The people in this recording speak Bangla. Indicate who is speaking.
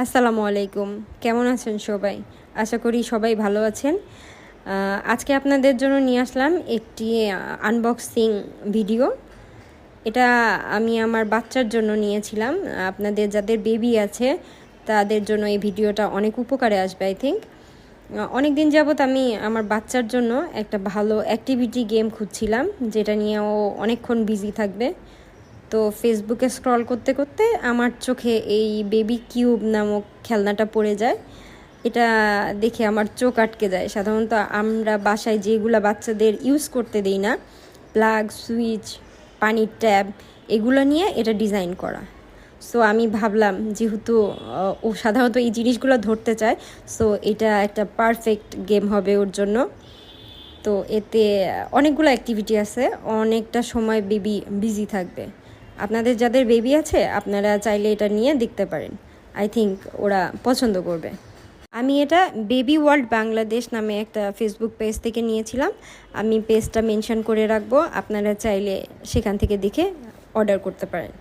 Speaker 1: আসসালামু আলাইকুম। কেমন আছেন সবাই? আশা করি সবাই ভালো আছেন। আজকে আপনাদের জন্য নিয়ে আসলাম একটি আনবক্সিং ভিডিও। এটা আমি আমার বাচ্চার জন্য নিয়েছিলাম। আপনাদের যাদের বেবি আছে তাদের জন্য এই ভিডিওটা অনেক উপকারে আসবে আই থিংক। অনেক দিন যাবত আমি আমার বাচ্চার জন্য একটা ভালো অ্যাক্টিভিটি গেম খুঁজছিলাম, যেটা নিয়ে ও অনেকক্ষণ বিজি থাকবে। তো ফেসবুকে স্ক্রল করতে করতে আমার চোখে এই বেবি কিউব নামক খেলনাটা পড়ে যায়। এটা দেখে আমার চোখ আটকে যায়। সাধারণত আমরা বাসায় যেগুলো বাচ্চাদের ইউজ করতে দিই না, প্লাগ, সুইচ, পানির ট্যাব, এগুলো নিয়ে এটা ডিজাইন করা। সো আমি ভাবলাম যেহেতু ও সাধারণত এই জিনিসগুলো ধরতে চায়, সো এটা একটা পারফেক্ট গেম হবে ওর জন্য। তো এতে অনেকগুলো অ্যাক্টিভিটি আছে, অনেকটা সময় বেবি বিজি থাকবে। আপনাদের যাদের বেবি আছে আপনারা চাইলে এটা নিয়ে দেখতে পারেন। আই থিংক ওরা পছন্দ করবে। আমি এটা বেবি ওয়ার্ল্ড বাংলাদেশ নামে একটা ফেসবুক পেজ থেকে নিয়েছিলাম। আমি পেজটা মেনশন করে রাখবো, আপনারা চাইলে সেখান থেকে দেখে অর্ডার করতে পারেন।